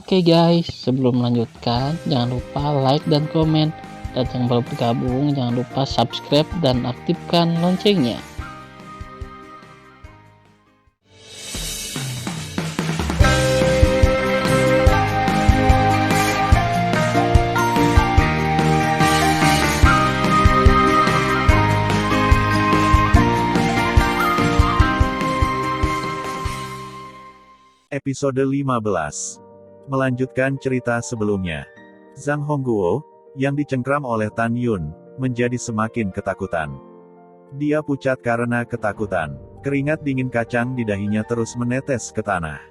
Oke guys, sebelum melanjutkan, jangan lupa like dan komen. Dan yang baru bergabung, jangan lupa subscribe dan aktifkan loncengnya. Episode 15. Melanjutkan cerita sebelumnya. Zhang Hongguo, yang dicengkram oleh Tan Yun, menjadi semakin ketakutan. Dia pucat karena ketakutan. Keringat dingin kacang di dahinya terus menetes ke tanah.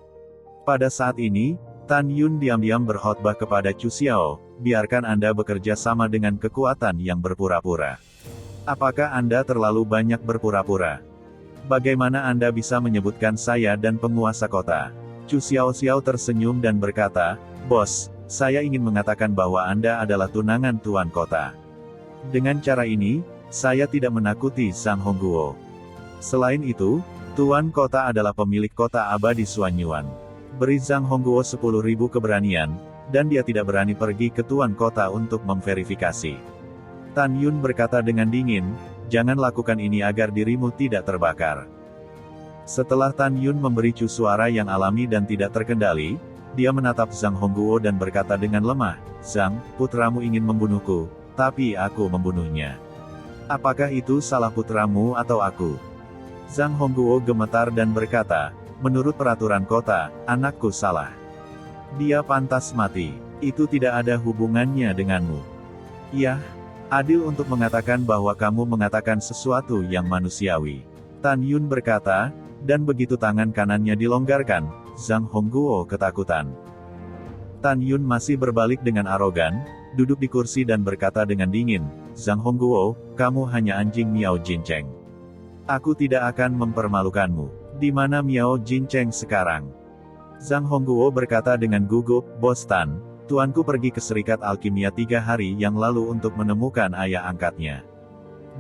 Pada saat ini, Tan Yun diam-diam berkhotbah kepada Chu Xiao, biarkan Anda bekerja sama dengan kekuatan yang berpura-pura. Apakah Anda terlalu banyak berpura-pura? Bagaimana Anda bisa menyebutkan saya dan penguasa kota? Chu Xiao tersenyum dan berkata, "Bos, saya ingin mengatakan bahwa Anda adalah tunangan tuan kota. Dengan cara ini, saya tidak menakuti Zhang Hongguo. Selain itu, tuan kota adalah pemilik kota abadi Xuanyuan. Beri Zhang Hongguo 10.000 keberanian, dan dia tidak berani pergi ke tuan kota untuk memverifikasi." Tan Yun berkata dengan dingin, "Jangan lakukan ini agar dirimu tidak terbakar." Setelah Tan Yun memberi Chu suara yang alami dan tidak terkendali, dia menatap Zhang Hongguo dan berkata dengan lemah, "Zhang, putramu ingin membunuhku, tapi aku membunuhnya. Apakah itu salah putramu atau aku?" Zhang Hongguo gemetar dan berkata, "Menurut peraturan kota, anakku salah. Dia pantas mati. Itu tidak ada hubungannya denganmu." "Yah, adil untuk mengatakan bahwa kamu mengatakan sesuatu yang manusiawi," Tan Yun berkata, dan begitu tangan kanannya dilonggarkan, Zhang Hongguo ketakutan. Tan Yun masih berbalik dengan arogan, duduk di kursi dan berkata dengan dingin, "Zhang Hongguo, kamu hanya anjing Miao Jincheng. Aku tidak akan mempermalukanmu. Di mana Miao Jincheng sekarang?" Zhang Hongguo berkata dengan gugup, "Bos Tan, tuanku pergi ke Serikat Alkimia 3 hari yang lalu untuk menemukan ayah angkatnya.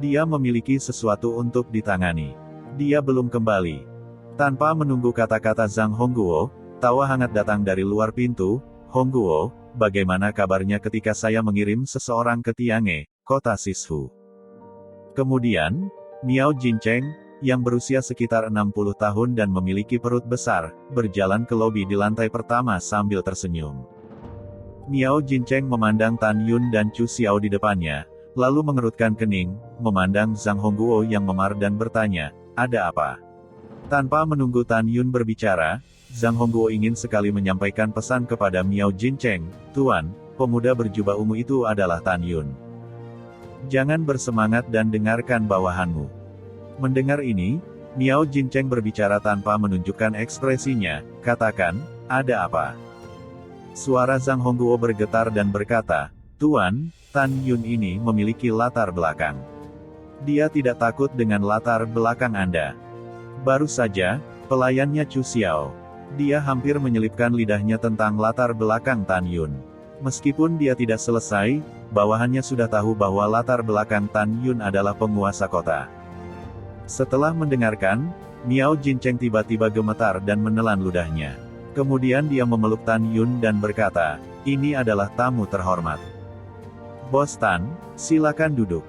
Dia memiliki sesuatu untuk ditangani. Dia belum kembali." Tanpa menunggu kata-kata Zhang Hongguo, tawa hangat datang dari luar pintu. "Hongguo, bagaimana kabarnya ketika saya mengirim seseorang ke Tiange, kota Sishu?" Kemudian, Miao Jincheng, yang berusia sekitar 60 tahun dan memiliki perut besar, berjalan ke lobi di lantai pertama sambil tersenyum. Miao Jincheng memandang Tan Yun dan Chu Xiao di depannya, lalu mengerutkan kening, memandang Zhang Hongguo yang memar dan bertanya, "Ada apa?" Tanpa menunggu Tan Yun berbicara, Zhang Hongguo ingin sekali menyampaikan pesan kepada Miao Jincheng, "Tuan, pemuda berjubah ungu itu adalah Tan Yun. Jangan bersemangat dan dengarkan bawahanmu." Mendengar ini, Miao Jincheng berbicara tanpa menunjukkan ekspresinya, "Katakan, ada apa?" Suara Zhang Hongguo bergetar dan berkata, "Tuan, Tan Yun ini memiliki latar belakang. Dia tidak takut dengan latar belakang Anda. Baru saja, pelayannya Chu Xiao. Dia hampir menyelipkan lidahnya tentang latar belakang Tan Yun. Meskipun dia tidak selesai, bawahannya sudah tahu bahwa latar belakang Tan Yun adalah penguasa kota." Setelah mendengarkan, Miao Jincheng tiba-tiba gemetar dan menelan ludahnya. Kemudian dia memeluk Tan Yun dan berkata, "Ini adalah tamu terhormat. Bos Tan, silakan duduk."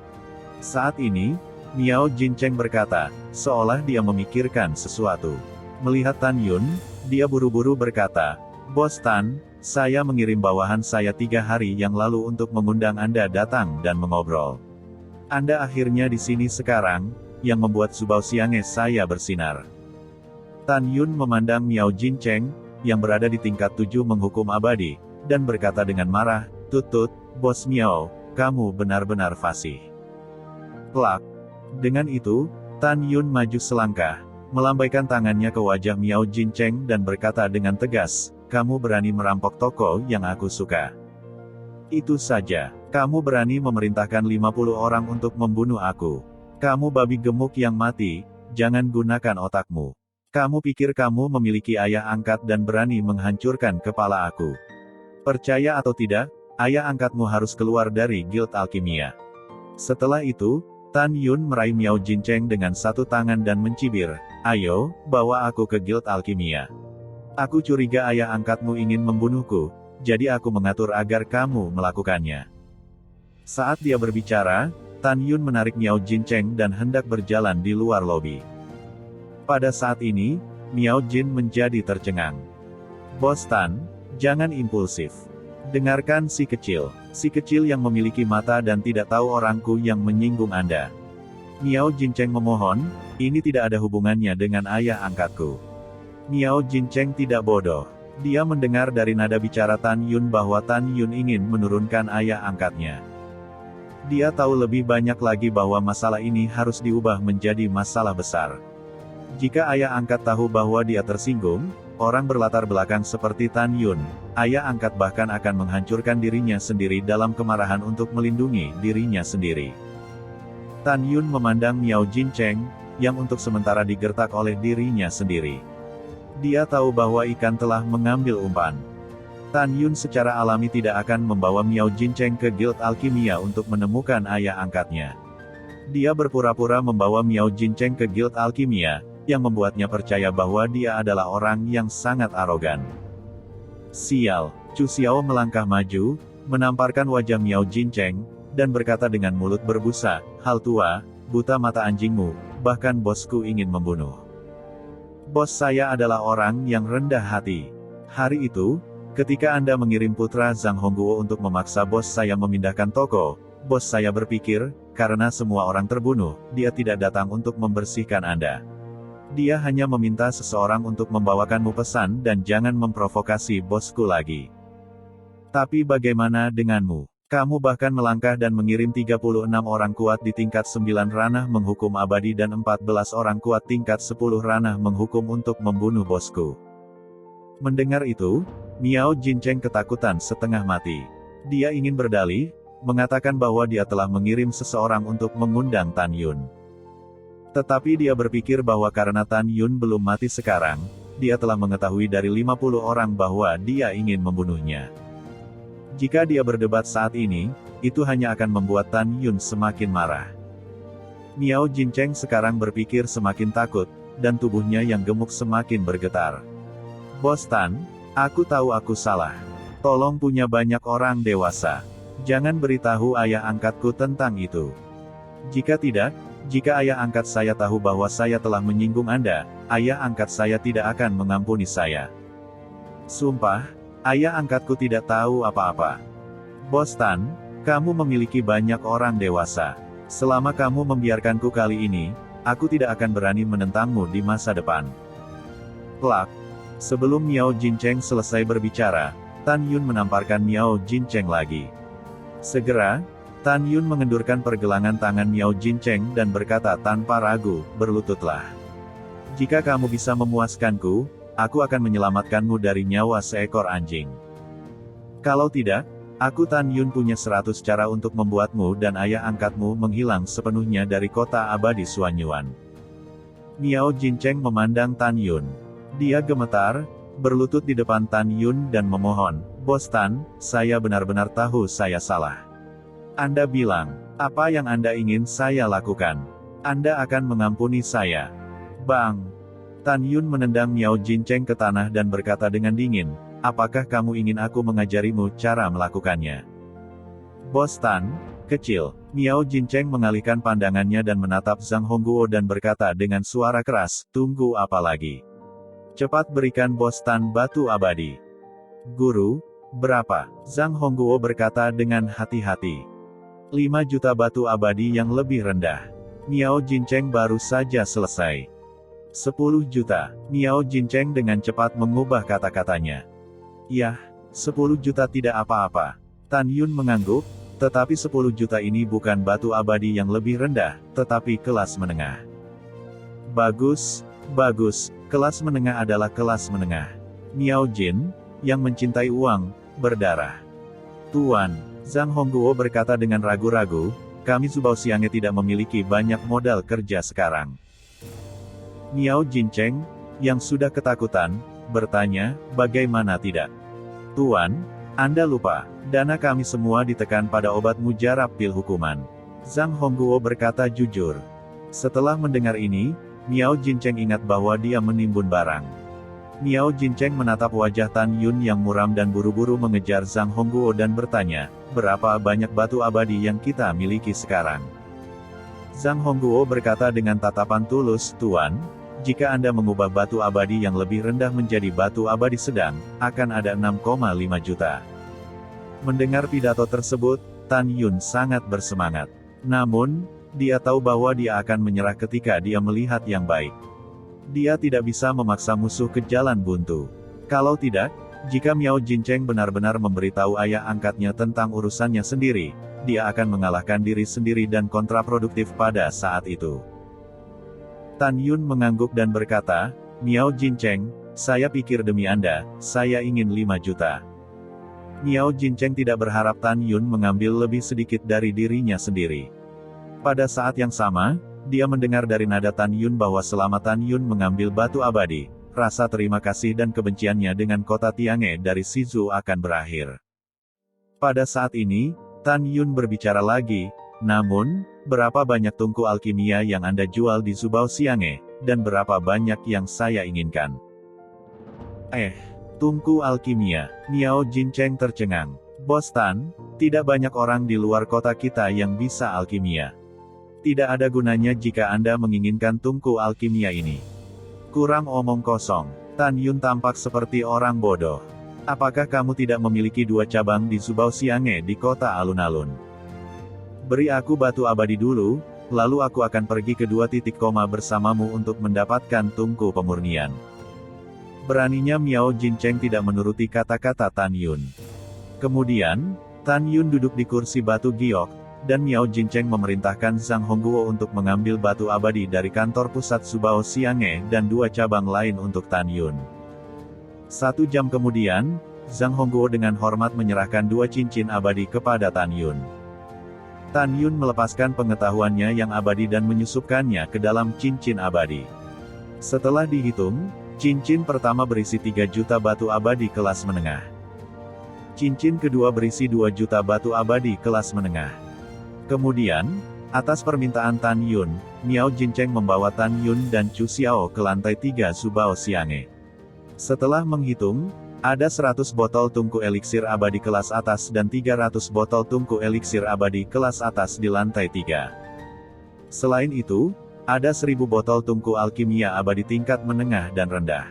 Saat ini, Miao Jincheng berkata, seolah dia memikirkan sesuatu. Melihat Tan Yun, dia buru-buru berkata, "Bos Tan, saya mengirim bawahan saya 3 hari yang lalu untuk mengundang Anda datang dan mengobrol. Anda akhirnya di sini sekarang, yang membuat Subao Siange saya bersinar." Tan Yun memandang Miao Jincheng, yang berada di tingkat 7 menghukum abadi, dan berkata dengan marah, "Tut, Bos Miao, kamu benar-benar fasih." Plak. Dengan itu, Tan Yun maju selangkah, melambaikan tangannya ke wajah Miao Jincheng dan berkata dengan tegas, "Kamu berani merampok toko yang aku suka. Itu saja. Kamu berani memerintahkan 50 orang untuk membunuh aku. Kamu babi gemuk yang mati, jangan gunakan otakmu. Kamu pikir kamu memiliki ayah angkat dan berani menghancurkan kepala aku. Percaya atau tidak, ayah angkatmu harus keluar dari Guild Alkimia." Setelah itu, Tan Yun meraih Miao Jincheng dengan satu tangan dan mencibir, "Ayo, bawa aku ke Guild Alkimia." Aku curiga ayah angkatmu ingin membunuhku, jadi aku mengatur agar kamu melakukannya. Saat dia berbicara, Tan Yun menarik Miao Jincheng dan hendak berjalan di luar lobi. Pada saat ini, Miao Jin menjadi tercengang. Bos Tan, jangan impulsif. Dengarkan si kecil yang memiliki mata dan tidak tahu orangku yang menyinggung Anda. Miao Jincheng memohon, ini tidak ada hubungannya dengan ayah angkatku. Miao Jincheng tidak bodoh. Dia mendengar dari nada bicara Tan Yun bahwa Tan Yun ingin menurunkan ayah angkatnya. Dia tahu lebih banyak lagi bahwa masalah ini harus diubah menjadi masalah besar. Jika ayah angkat tahu bahwa dia tersinggung, orang berlatar belakang seperti Tan Yun, ayah angkat bahkan akan menghancurkan dirinya sendiri dalam kemarahan untuk melindungi dirinya sendiri. Tan Yun memandang Miao Jincheng, yang untuk sementara digertak oleh dirinya sendiri. Dia tahu bahwa ikan telah mengambil umpan. Tan Yun secara alami tidak akan membawa Miao Jincheng ke Guild Alkimia untuk menemukan ayah angkatnya. Dia berpura-pura membawa Miao Jincheng ke Guild Alkimia, yang membuatnya percaya bahwa dia adalah orang yang sangat arogan. Sial, Chu Xiao melangkah maju, menamparkan wajah Miao Jincheng, dan berkata dengan mulut berbusa, "Hal tua, buta mata anjingmu, bahkan bosku ingin membunuh. Bos saya adalah orang yang rendah hati. Hari itu, ketika Anda mengirim putra Zhang Hongguo untuk memaksa bos saya memindahkan toko, bos saya berpikir, karena semua orang terbunuh, dia tidak datang untuk membersihkan Anda. Dia hanya meminta seseorang untuk membawakanmu pesan dan jangan memprovokasi bosku lagi. Tapi bagaimana denganmu? Kamu bahkan melangkah dan mengirim 36 orang kuat di tingkat 9 ranah menghukum abadi dan 14 orang kuat tingkat 10 ranah menghukum untuk membunuh bosku." Mendengar itu, Miao Jincheng ketakutan setengah mati. Dia ingin berdalih, mengatakan bahwa dia telah mengirim seseorang untuk mengundang Tan Yun. Tetapi dia berpikir bahwa karena Tan Yun belum mati sekarang, dia telah mengetahui dari 50 orang bahwa dia ingin membunuhnya. Jika dia berdebat saat ini, itu hanya akan membuat Tan Yun semakin marah. Miao Jincheng sekarang berpikir semakin takut, dan tubuhnya yang gemuk semakin bergetar. "Bos Tan, aku tahu aku salah. Tolong punya banyak orang dewasa. Jangan beritahu ayah angkatku tentang itu. Jika tidak, jika ayah angkat saya tahu bahwa saya telah menyinggung Anda, ayah angkat saya tidak akan mengampuni saya. Sumpah, ayah angkatku tidak tahu apa-apa. Bos Tan, kamu memiliki banyak orang dewasa. Selama kamu membiarkanku kali ini, aku tidak akan berani menentangmu di masa depan." Plak. Sebelum Miao Jincheng selesai berbicara, Tan Yun menamparkan Miao Jincheng lagi. Segera, Tan Yun mengendurkan pergelangan tangan Miao Jincheng dan berkata tanpa ragu, "Berlututlah. Jika kamu bisa memuaskanku, aku akan menyelamatkanmu dari nyawa seekor anjing. Kalau tidak, aku Tan Yun punya 100 cara untuk membuatmu dan ayah angkatmu menghilang sepenuhnya dari kota abadi Suanyuan." Miao Jincheng memandang Tan Yun. Dia gemetar, berlutut di depan Tan Yun dan memohon, "Bos Tan, saya benar-benar tahu saya salah. Anda bilang, apa yang Anda ingin saya lakukan? Anda akan mengampuni saya." Bang! Tan Yun menendang Miao Jincheng ke tanah dan berkata dengan dingin, "Apakah kamu ingin aku mengajarimu cara melakukannya?" "Bos Tan, kecil." Miao Jincheng mengalihkan pandangannya dan menatap Zhang Hongguo dan berkata dengan suara keras, "Tunggu apa lagi? Cepat berikan Bos Tan batu abadi." "Guru, berapa?" Zhang Hongguo berkata dengan hati-hati. 5 juta batu abadi yang lebih rendah. Miao Jincheng baru saja selesai. 10 juta. Miao Jincheng dengan cepat mengubah kata-katanya. "Yah, 10 juta tidak apa-apa." Tan Yun mengangguk, tetapi 10 juta ini bukan batu abadi yang lebih rendah, tetapi kelas menengah. Bagus, bagus, kelas menengah adalah kelas menengah. Miao Jin, yang mencintai uang, berdarah. "Tuan," Zhang Hongguo berkata dengan ragu-ragu, "kami Zubao Xiang'e tidak memiliki banyak modal kerja sekarang." Miao Jincheng, yang sudah ketakutan, bertanya, "Bagaimana tidak? Tuan, Anda lupa, dana kami semua ditekan pada obat mujarab pil hukuman." Zhang Hongguo berkata jujur. Setelah mendengar ini, Miao Jincheng ingat bahwa dia menimbun barang. Miao Jincheng menatap wajah Tan Yun yang muram dan buru-buru mengejar Zhang Hongguo dan bertanya, berapa banyak batu abadi yang kita miliki sekarang? Zhang Hongguo berkata dengan tatapan tulus, Tuan, jika Anda mengubah batu abadi yang lebih rendah menjadi batu abadi sedang, akan ada 6,5 juta. Mendengar pidato tersebut, Tan Yun sangat bersemangat. Namun, dia tahu bahwa dia akan menyerah ketika dia melihat yang baik. Dia tidak bisa memaksa musuh ke jalan buntu. Kalau tidak, jika Miao Jincheng benar-benar memberitahu ayah angkatnya tentang urusannya sendiri, dia akan mengalahkan diri sendiri dan kontraproduktif pada saat itu. Tan Yun mengangguk dan berkata, Miao Jincheng, saya pikir demi Anda, saya ingin 5 juta. Miao Jincheng tidak berharap Tan Yun mengambil lebih sedikit dari dirinya sendiri. Pada saat yang sama, dia mendengar dari nada Tan Yun bahwa selama Tan Yun mengambil batu abadi, rasa terima kasih dan kebenciannya dengan kota Tiange dari Shizu akan berakhir. Pada saat ini, Tan Yun berbicara lagi, namun, berapa banyak tungku alkimia yang Anda jual di Zubao Xiange, dan berapa banyak yang saya inginkan? Tungku alkimia. Miao Jincheng tercengang. Bos Tan, tidak banyak orang di luar kota kita yang bisa alkimia. Tidak ada gunanya jika Anda menginginkan tungku alkimia ini. Kurang omong kosong. Tan Yun tampak seperti orang bodoh. Apakah kamu tidak memiliki 2 cabang di Zubao Xiange di kota alun-alun? Beri aku batu abadi dulu, lalu aku akan pergi ke 2 titik koma bersamamu untuk mendapatkan tungku pemurnian. Beraninya Miao Jincheng tidak menuruti kata-kata Tan Yun. Kemudian, Tan Yun duduk di kursi batu giok, dan Miao Jincheng memerintahkan Zhang Hongguo untuk mengambil batu abadi dari kantor pusat Zubao Xiange dan 2 cabang lain untuk Tan Yun. 1 jam kemudian, Zhang Hongguo dengan hormat menyerahkan 2 cincin abadi kepada Tan Yun. Tan Yun melepaskan pengetahuannya yang abadi dan menyusupkannya ke dalam cincin abadi. Setelah dihitung, cincin pertama berisi 3 juta batu abadi kelas menengah. Cincin kedua berisi 2 juta batu abadi kelas menengah. Kemudian, atas permintaan Tan Yun, Miao Jincheng membawa Tan Yun dan Chu Xiao ke lantai 3 Zubao Xiange. Setelah menghitung, ada 100 botol tungku eliksir abadi kelas atas dan 300 botol tungku eliksir abadi kelas atas di lantai 3. Selain itu, ada 1000 botol tungku alkimia abadi tingkat menengah dan rendah.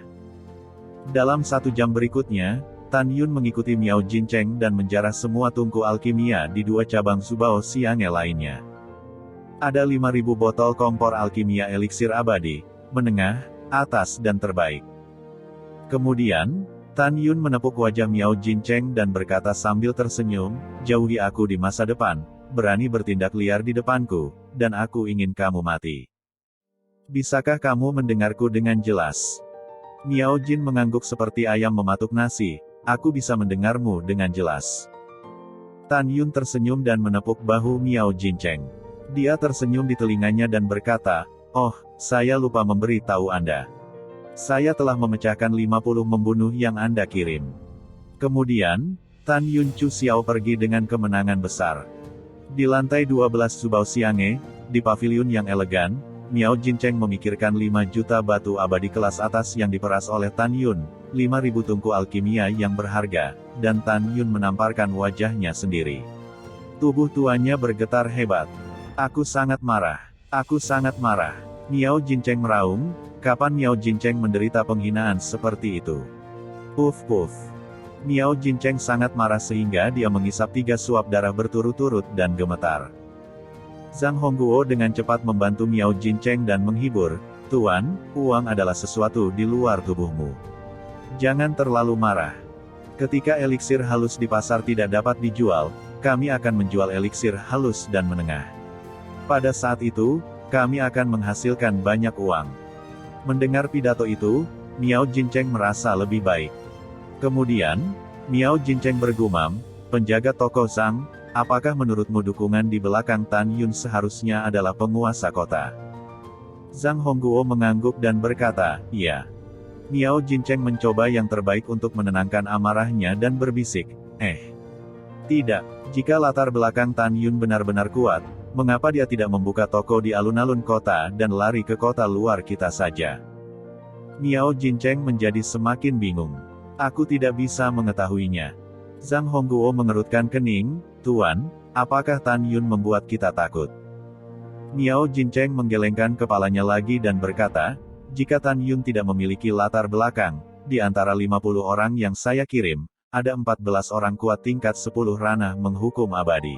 Dalam 1 jam berikutnya, Tan Yun mengikuti Miao Jincheng dan menjarah semua tungku alkimia di 2 cabang Zubao Xiange lainnya. Ada 5000 botol kompor alkimia eliksir abadi, menengah, atas dan terbaik. Kemudian, Tan Yun menepuk wajah Miao Jincheng dan berkata sambil tersenyum, jauhi aku di masa depan, berani bertindak liar di depanku, dan aku ingin kamu mati. Bisakah kamu mendengarku dengan jelas? Miao Jin mengangguk seperti ayam mematuk nasi, aku bisa mendengarmu dengan jelas. Tan Yun tersenyum dan menepuk bahu Miao Jincheng. Dia tersenyum di telinganya dan berkata, oh, saya lupa memberi tahu Anda. Saya telah memecahkan 50 membunuh yang Anda kirim. Kemudian, Tan Yun Chu Xiao pergi dengan kemenangan besar. Di lantai 12 Zubao Xiange, di pavilion yang elegan, Miao Jincheng memikirkan 5 juta batu abadi kelas atas yang diperas oleh Tan Yun, 5.000 tungku alkimia yang berharga, dan Tan Yun menamparkan wajahnya sendiri. Tubuh tuannya bergetar hebat. Aku sangat marah. Aku sangat marah. Miao Jincheng meraung, kapan Miao Jincheng menderita penghinaan seperti itu? Puff puff. Miao Jincheng sangat marah sehingga dia mengisap 3 suap darah berturut-turut dan gemetar. Zhang Hongguo dengan cepat membantu Miao Jincheng dan menghibur, Tuan, uang adalah sesuatu di luar tubuhmu. Jangan terlalu marah. Ketika eliksir halus di pasar tidak dapat dijual, kami akan menjual eliksir halus dan menengah. Pada saat itu, kami akan menghasilkan banyak uang. Mendengar pidato itu, Miao Jincheng merasa lebih baik. Kemudian, Miao Jincheng bergumam, penjaga toko Zhang, apakah menurutmu dukungan di belakang Tan Yun seharusnya adalah penguasa kota? Zhang Hongguo mengangguk dan berkata, iya. Miao Jincheng mencoba yang terbaik untuk menenangkan amarahnya dan berbisik, tidak, jika latar belakang Tan Yun benar-benar kuat, mengapa dia tidak membuka toko di alun-alun kota dan lari ke kota luar kita saja? Miao Jincheng menjadi semakin bingung. Aku tidak bisa mengetahuinya. Zhang Hongguo mengerutkan kening, Tuan, apakah Tan Yun membuat kita takut? Miao Jincheng menggelengkan kepalanya lagi dan berkata, jika Tan Yun tidak memiliki latar belakang, di antara 50 orang yang saya kirim, ada 14 orang kuat tingkat 10 ranah menghukum abadi.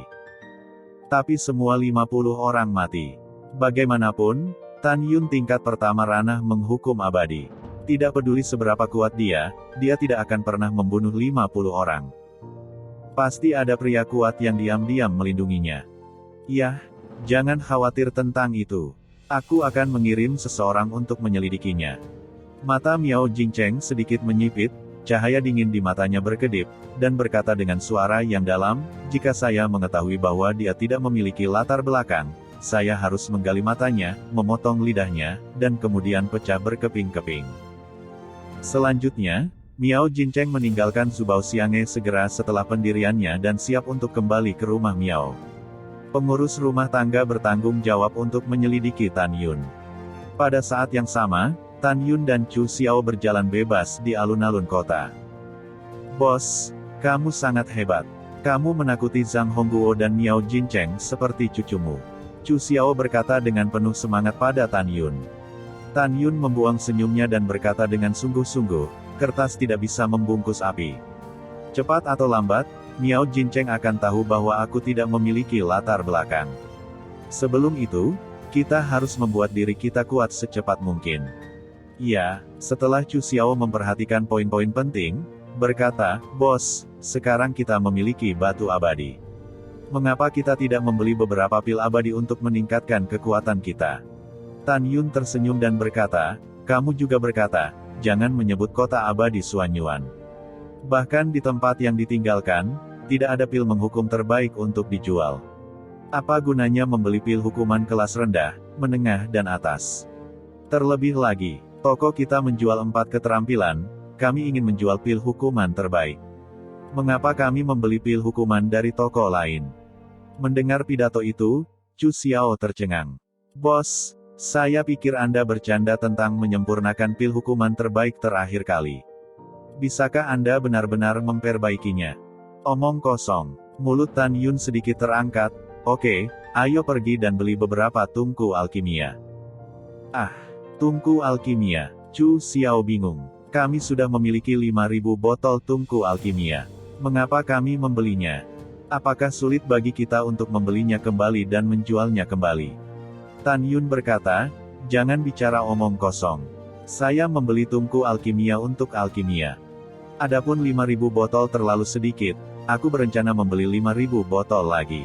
Tapi semua 50 orang mati. Bagaimanapun, Tan Yun tingkat pertama ranah menghukum abadi. Tidak peduli seberapa kuat dia tidak akan pernah membunuh 50 orang. Pasti ada pria kuat yang diam-diam melindunginya. Yah, jangan khawatir tentang itu. Aku akan mengirim seseorang untuk menyelidikinya. Mata Miao Jincheng sedikit menyipit, cahaya dingin di matanya berkedip, dan berkata dengan suara yang dalam, jika saya mengetahui bahwa dia tidak memiliki latar belakang, saya harus menggali matanya, memotong lidahnya, dan kemudian pecah berkeping-keping. Selanjutnya, Miao Jincheng meninggalkan Zubao Xiang'e segera setelah pendiriannya dan siap untuk kembali ke rumah Miao. Pengurus rumah tangga bertanggung jawab untuk menyelidiki Tan Yun. Pada saat yang sama, Tan Yun dan Chu Xiao berjalan bebas di alun-alun kota. Bos, kamu sangat hebat. Kamu menakuti Zhang Hongguo dan Miao Jincheng seperti cucumu. Chu Xiao berkata dengan penuh semangat pada Tan Yun. Tan Yun membuang senyumnya dan berkata dengan sungguh-sungguh, kertas tidak bisa membungkus api. Cepat atau lambat, Miao Jincheng akan tahu bahwa aku tidak memiliki latar belakang. Sebelum itu, kita harus membuat diri kita kuat secepat mungkin. Ya, setelah Chu Xiao memperhatikan poin-poin penting, berkata, Bos, sekarang kita memiliki batu abadi. Mengapa kita tidak membeli beberapa pil abadi untuk meningkatkan kekuatan kita? Tan Yun tersenyum dan berkata, kamu juga berkata, jangan menyebut kota abadi Suanyuan. Bahkan di tempat yang ditinggalkan, tidak ada pil menghukum terbaik untuk dijual. Apa gunanya membeli pil hukuman kelas rendah, menengah dan atas? Terlebih lagi, toko kita menjual 4 keterampilan, kami ingin menjual pil hukuman terbaik. Mengapa kami membeli pil hukuman dari toko lain? Mendengar pidato itu, Chu Xiao tercengang. Bos, saya pikir Anda bercanda tentang menyempurnakan pil hukuman terbaik terakhir kali. Bisakah Anda benar-benar memperbaikinya? Omong kosong. Mulut Tan Yun sedikit terangkat. Oke, ayo pergi dan beli beberapa tungku alkimia. Ah, tungku alkimia. Chu Xiao bingung. Kami sudah memiliki 5.000 botol tungku alkimia. Mengapa kami membelinya? Apakah sulit bagi kita untuk membelinya kembali dan menjualnya kembali? Tan Yun berkata, jangan bicara omong kosong. Saya membeli tungku alkimia untuk alkimia. Adapun 5.000 botol terlalu sedikit, aku berencana membeli 5.000 botol lagi.